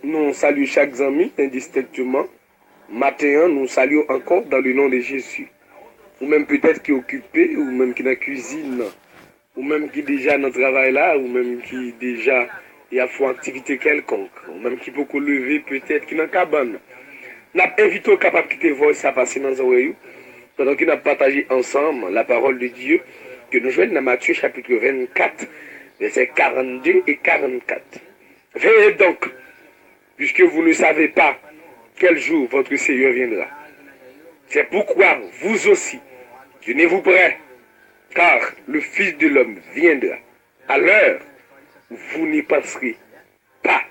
Nous saluons chaque ami indistinctement. Matin, nous saluons encore dans le nom de Jésus. Ou même peut-être qui est occupé, ou même qui est dans la cuisine, ou même qui est déjà dans le travail là, ou même qui déjà y a fait activité quelconque, ou même qui peut lever peut-être qui est dans la cabane. Nous invitons capable de quitter voix ça passer dans oreilles pendant que nous partagé ensemble la parole de Dieu que nous jouons dans Matthieu chapitre 24, versets 42 et 44. Veillez donc, puisque vous ne savez pas quel jour votre Seigneur viendra. C'est pourquoi vous aussi, tenez-vous prêts, car le Fils de l'homme viendra à l'heure où vous n'y penserez pas.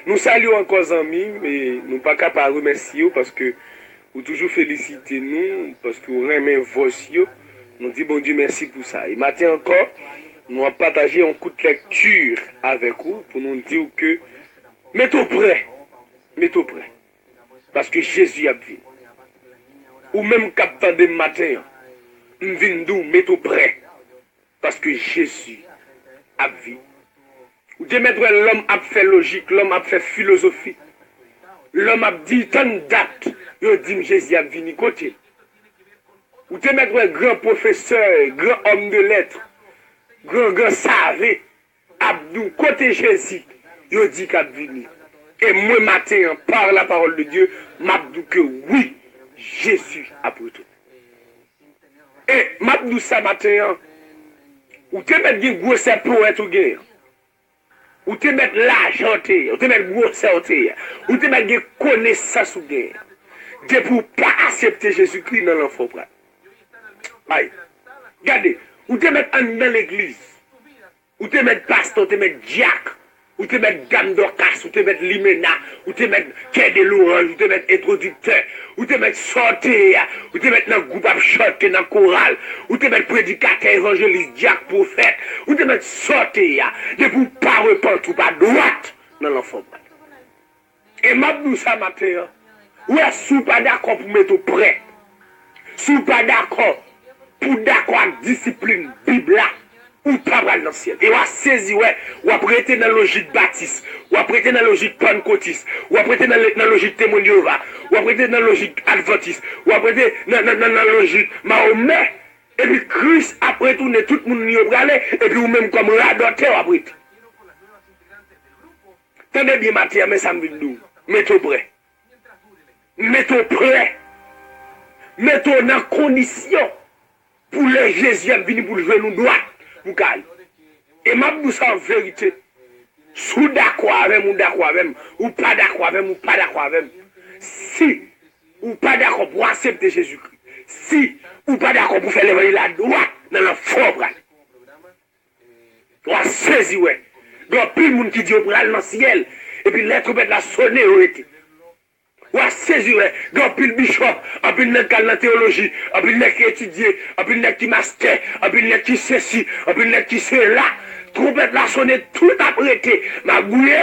Nous saluons encore amis, mais nous ne sommes pas capables de remercier parce que vous toujours féliciter nous, parce que vous aimez vos yeux. Nous disons bon Dieu merci pour ça. Et maintenant encore, nous allons partager un coup de lecture avec vous pour nous dire que mettez-vous prêts. Mettez-vous prêts. Parce que Jésus a vu. Ou même captant de matin, nous venons mettez-vous prêts. Parce que Jésus a vu. Ou de mettre l'homme a fait logique, l'homme a fait philosophie. L'homme a dit tant de date, il dit Jésus a venu côté. Ou de mettre un grand professeur, grand homme de lettres, grand savé, Abdou, côté Jésus, il dit qu'il a venu. Et moi, matin, par la parole de Dieu, m'abdou que oui, Jésus a retourné. Et m'abdou ça matin, ou te mettre un gros pour être guerre. Ou te mettre l'argent, ou te mettre gros sortir, ou te mettre connaissance ou guerre. De pour pas accepter Jésus-Christ dans l'enfant. Aïe. Regardez, ou te mettre dans l'église, ou te mettre pasteur, ou te mettre diacre, ou te mettre gamme d'orcas, ou te mettre limena, ou te mettre quai de l'orange, ou te mettre introducteur, ou te mettre sortir, ou te mettre dans le groupe à chanter, dans le choral, ou te mettre prédicateur, évangéliste, diacre, prophète, ou te mettre sortir, de pour pas repentir ou pas droite dans l'enfant. Et m'abdou ça matin, ou est-ce pas d'accord pour mettre au prêt, sous pas d'accord pour d'accord avec discipline Bible là, ou pas dans le ciel. Et on a saisi, ouais, ou a prêté dans la logique baptiste, ou a prêté dans la logique pentecôtiste, ou a prêté dans la logique témoin de Jéhovah, ou a prêté dans la logique adventiste, ou a prêté dans la logique Mahomet. Et puis Christ a retourné tout le monde y aller, et puis ou même comme radoteur a prêté. Tenez bien Matthieu, mais ça me dit nous. Mettez-vous prêt. Mettez-vous prêt. Mettez-vous dans condition pour le Jésus à venir pour le jouer nous droit. Pour calme. Et ma bouche en vérité, sous d'accord avec ou d'accord avec ou pas d'accord avec ou pas d'accord avec si ou pas d'accord pour accepter Jésus-Christ, si ou pas d'accord pour faire l'évangile la droite dans la forme, on a saisi, ouais. Donc, plus de monde qui dit pour aller dans le ciel, et puis les trompettes la sonner, ou à saisir, grand pile bishop, un pile net dans la théologie, un pile net qui étudie, un pile net qui master, un pile net qui ceci, un pile net qui c'est là. Trompette la sonne tout apprêté. Ma bouille,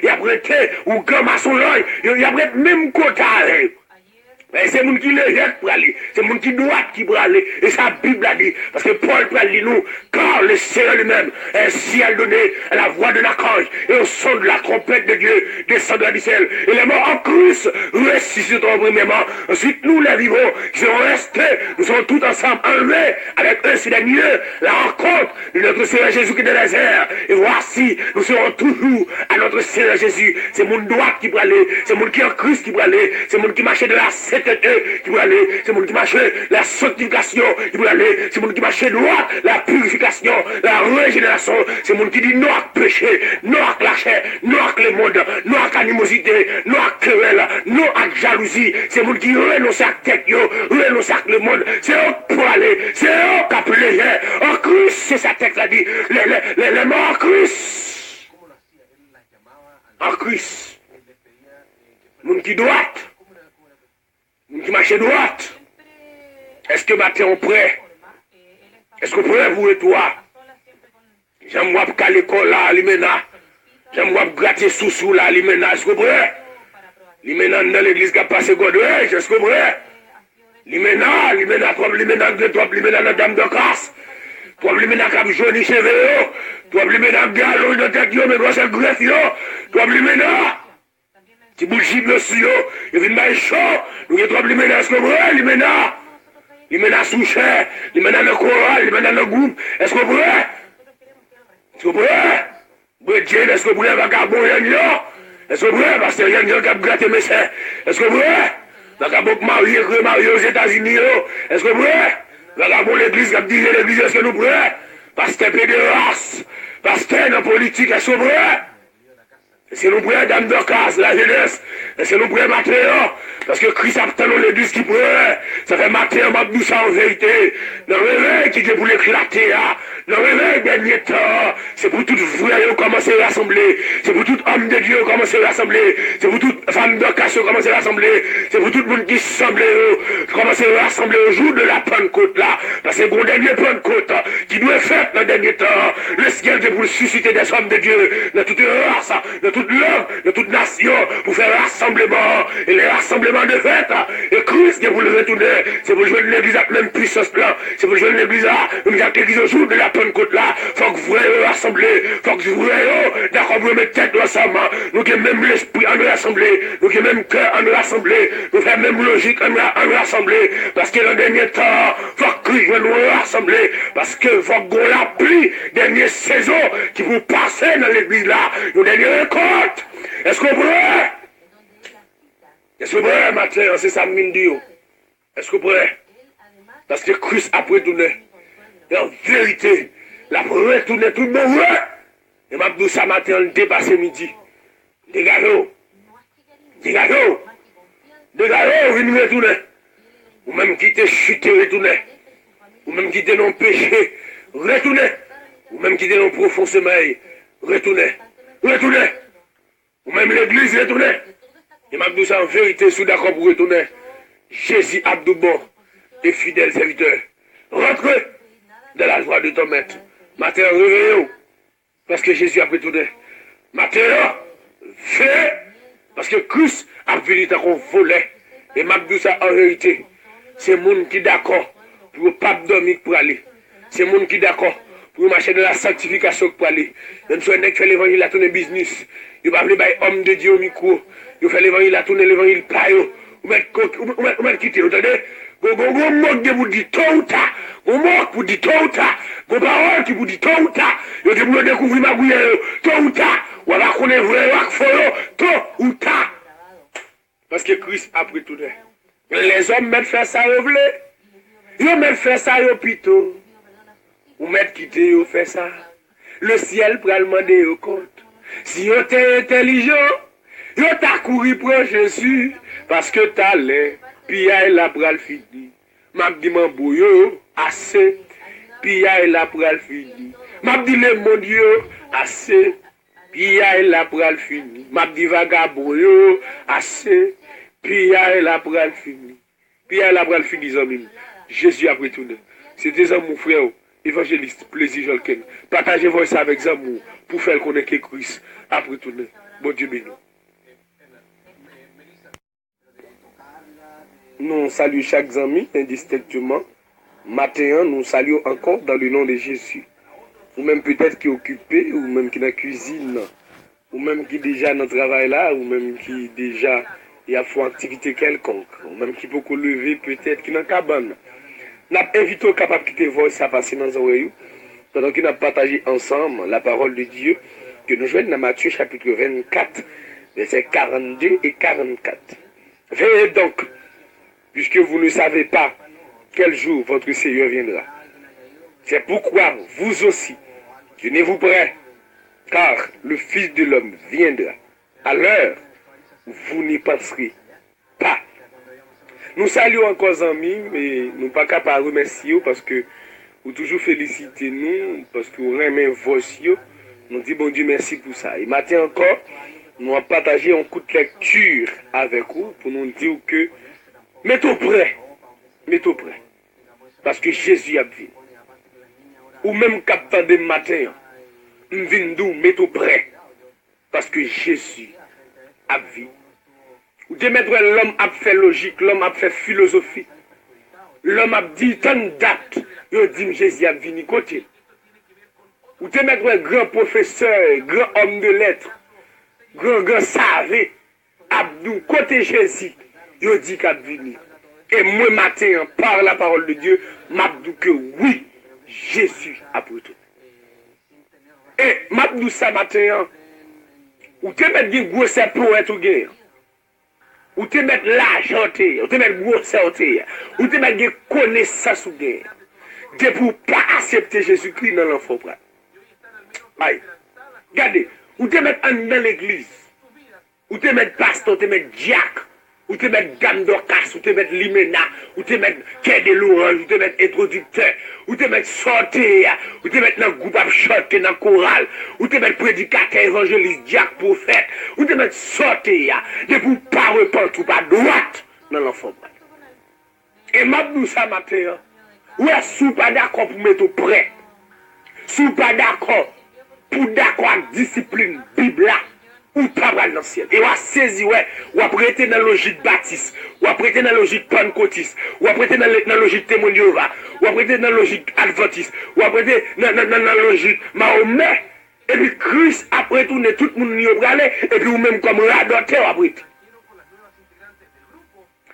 il a prêté, ou grand maçon l'œil, il a prêté même quota. C'est mon qui le jette pour aller, c'est mon qui doit qui pour aller. Et ça, la Bible a dit, parce que Paul peut dire nous, car le Seigneur lui-même, ainsi a donné à la voix de l'archange et au son de la trompette de Dieu, descendant du ciel. Et les morts en Christ ressusciteront premièrement. Ensuite, nous les vivons, qui serons restés, nous serons tous ensemble enlevés avec eux sur les nuées, la rencontre de notre Seigneur Jésus qui est dans les airs. Et voici, nous serons toujours à notre Seigneur Jésus. C'est mon droit qui peut aller, c'est mon qui est en Christ qui peut aller, c'est mon qui marche de la qui va aller, c'est mon qui marche la sanctification qui va aller, c'est mon qui marche droit, la purification, la régénération, c'est mon qui dit non à péché, non à la chair, non à le monde, non à animosité, non à querelle, non à jalousie, c'est mon qui renonce à tête, renonce à le monde, c'est eux pour aller, c'est eux qui appellent les gens, en Christ, c'est sa tête là dit, les morts en Christ, en Christ, mon qui doit, qui marche droite. Est-ce que matin on prêt? Est-ce que prêt vous et toi? J'aime voir qu'à l'école là, l'imena. J'aime voir gratter sous là, l'imena. Est-ce que prêt? L'imena dans l'église qui a passé Godouin. Est-ce que prêt? L'imena, toi l'imena dans la dame de casse. Toi l'imena qui a jauni cheveux. Toi l'imena galon dans tête, mais toi c'est greffe. Toi l'imena. Ti bout de gible sur yo, yo vin bay chaud, nous y trop limena, est-ce que vous voyez, limena? Limena souche, limena le choral, limena le groupe, est-ce que vous voyez? Est-ce que vous voyez? Bredjen, est-ce que vous voyez vagabond yon yo? Est-ce que vous voyez, parce que yon yo kap gratte mes seins? Est-ce que vous voyez? Vagabond marié aux États-Unis yo, est-ce que vous voyez? Vagabond l'église kap dirige l'église, est-ce que nous voyez? Pasteur pédéraste, pasteur dans la politique, est-ce que vous voyez? Est-ce que nous prions Dame Dorcas, la jeunesse? Est-ce que nous prions Mathieu? Parce que Christ a tellement l'église qui prie. Ça fait Mathieu, m'a dit ça en vérité. Dans le réveil qui est pour l'éclater, dans le réveil dernier temps, c'est pour tout vrai commencer à rassembler. C'est pour tout homme de Dieu commencer à rassembler. C'est pour toute femme Dorcas commencer à rassembler. C'est pour tout le monde qui semble commencer à rassembler au jour de la Pentecôte là. Parce que le dernier Pentecôte qui doit faire dans le dernier temps. Le ciel est pour susciter des hommes de Dieu dans toute race, dans toute langue, de toute nation, pour faire rassemblement, et les rassemblements de fête, et Christ est pour le retourner, c'est pour jouer l'église à la même puissance là, c'est pour jouer l'église à l'église au jour de la Pentecôte là, faut que vous voyez rassembler, faut que vous voyez, d'accord, vous mettez tête ensemble, nous qui même l'esprit en nous rassembler, nous qui même cœur en nous rassembler, nous faisons même logique en nous rassembler, parce que dans le dernier temps, faut que Christ nous rassembler, parce que faut qu'on la pluie, dernière saison, qui vous passer dans l'église là, nous dernier compte. Est-ce que vous pouvez? Est-ce que vous pouvez, matin, c'est ça, Mindio? Est-ce que vous pouvez? Parce que Christ a retourné. Et en vérité, la retourné tout le monde. Et m'a dit ça matin, on dépasse midi. Dégagez-vous. Dégagez-vous. Dégagez-vous, venez retourner. Ou même quitter chuter, retourner. Ou même quitter non péché, retourner. Ou même quitter non profond sommeil, retourner. Retournez. Ou même l'église retournez. Et m'a dit ça en vérité, sous d'accord pour retourner. Jésus Abdoubon et fidèle serviteur. Rentrez dans la joie de ton maître. Matin, réveillez-vous. Parce que Jésus a retourné. Matin, fait. Parce que Christ a venu tant qu'on volait. Et m'a dit ça en vérité. C'est le monde qui est d'accord pour ne pas dormir pour aller. C'est le monde qui est d'accord pour marcher dans la sanctification pour aller. Même si on fait l'évangile, la tourner business. Il va appeler homme de Dieu au micro. Il fait l'évangile, la tourner l'évangile pas. Ou mettre quitter. Vous entendez? Vous manque de vous dire tôt ou tard. Vous manque pour dire tôt ou tard. Vos paroles qui vous disent tôt ou tard. Vous devez découvrir ma bouille tôt ou tard. Ou alors qu'on est vrai, tôt ou tard. Parce que Christ a pris tout le. Les hommes mettent faire ça, vous voulez? Ils mettent faire ça, au plutôt. Ou mettre quitter, vous fait ça. Le ciel peut demander au compte. Si vous êtes intelligent, vous êtes couru pour Jésus. Parce que tu as l'air. Puis il a pris le fini. M'a dit mon bouillon, assez. Puis il a pris le fini. M'a dit le mon Dieu, assez. Puis il a pris le fini. M'a dit vagabond, assez. Puis il a pris le fini. Puis il a pris le fini, amis. Jésus a pris tout. C'était ça mon frère. Évangéliste, plaisir, Jolken. Partagez-vous ça avec amour pour faire connaître Christ après tout. Bon Dieu béni. Nous saluons chaque ami indistinctement. Matin, nous saluons encore dans le nom de Jésus. Ou même peut-être qui est occupé, ou même qui est dans la cuisine, ou même qui est déjà dans le travail là, ou même qui est déjà il y a fait activité quelconque, ou même qui peut lever peut-être qui est dans la cabane. Nous invitons capable de quitter voix ça passer dans les oreilles, pendant que nous partagé ensemble la parole de Dieu que nous joignons dans Matthieu chapitre 24, versets 42 et 44. Veillez donc, puisque vous ne savez pas quel jour votre Seigneur viendra. C'est pourquoi vous aussi, tenez-vous prêts, car le Fils de l'homme viendra à l'heure où vous n'y penserez pas. Nous saluons encore amis, mais nous ne sommes pas capables de remercier parce que vous toujours félicitez nous, parce que vous aimez vos yeux. Nous disons bon Dieu merci pour ça. Et maintenant encore, nous avons partagé un coup de lecture avec vous pour nous dire que mettez-vous prêts. Mettez-vous prêts. Parce que Jésus a vu. Ou même captant de matin, nous venons mettez-vous prêts. Parce que Jésus a vu. Ou de mettre l'homme a fait logique, l'homme a fait philosophie. L'homme a dit tant de date, il dit Jésus a venu côté. Ou de mettre un grand professeur, grand homme de lettres, grand savé, Abdou, côté Jésus, il dit qu'il venu. Et moi, matin, par la parole de Dieu, m'abdou que oui, Jésus a pour tout. Et m'abdou ça matin, ou te mettre des gros pour être guerre. Ou te mettre l'argent, ou te mettre gros sortir, ou te mettre des connaissances ou guerre. De pour pas accepter Jésus-Christ dans l'enfant. Aïe. Regardez, ou te mettre dans l'église, ou te mettre pasteur, ou te mettre diacre, ou te mettre gamme d'orcas, ou te mettre limena, ou te mettre quai de l'orange, ou te mettre introducteur, ou te mettre sortir, ou te mettre dans le groupe à chanter, dans le choral, ou te mettre prédicateur, évangéliste, diacre, prophète, ou te mettre sortir, de pour pas repentir, ou pas droite dans l'enfant. Et m'abdou ça matin, ouais, sous pas d'accord pour mettre au prêt, sous pas d'accord pour d'accord avec discipline, Bible là, ou pas dans le ciel. Et on a saisi, ouais, ou a prêté dans la logique baptiste, ou a prêté dans la logique pentecôtiste, ou a prêté dans la logique témoin de Jéhovah, ou a prêté dans la logique adventiste, ou a prêté dans la logique Mahomet. Et puis Christ a retourné tout le monde y aller, et puis ou même comme radoteur a prêté.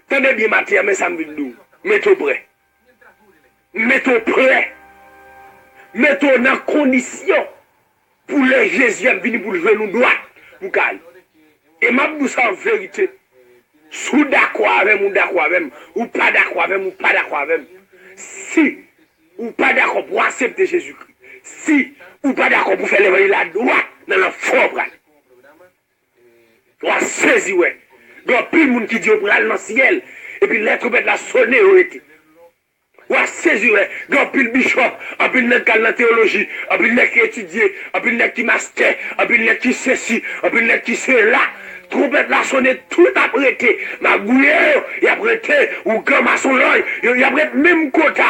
Tenez bien, Mathieu, mais ça me dit nous. Mettez-vous prêt. Mettez-vous prêt. Mettez-vous dans condition pour les Jésus venir pour jouer nous droit. Pour calme. Et m'a dit ça en vérité. Sous d'accord avec ou d'accord avec ou pas d'accord avec ou pas d'accord avec. Si ou pas d'accord pour accepter Jésus-Christ. Si ou pas d'accord pour faire l'évangile la droite dans la foi. On a saisi, ouais. Il y a plus de monde qui dit pour aller dans le ciel. Et puis l'être peut la sonner au été. On a saisi, ouais. Il y a plus de bishop, un peu de net qui a la théologie, un peu de net qui étudie, un peu de net qui master, un peu de net qui ceci, un peu de net qui c'est là. Trompette la sonné tout a prêté. Ma gouille, il a prêté, ou comme à son l'œil, il a prêté même quota.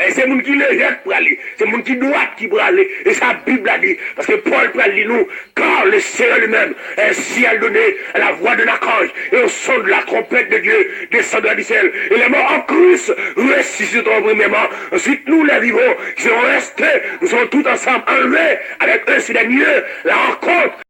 C'est le monde qui le jette pour aller. C'est le monde qui doit qui pour aller. Et sa Bible a dit. Parce que Paul peut dire nous. Car le Seigneur lui-même, ainsi a donné à la voix de l'archange et au son de la trompette de Dieu, descendant du ciel. Et les morts en Christ ressusciteront premièrement. Ensuite, nous les vivons, qui seront restés, nous serons tous ensemble enlevés avec eux sur les lieux, la rencontre.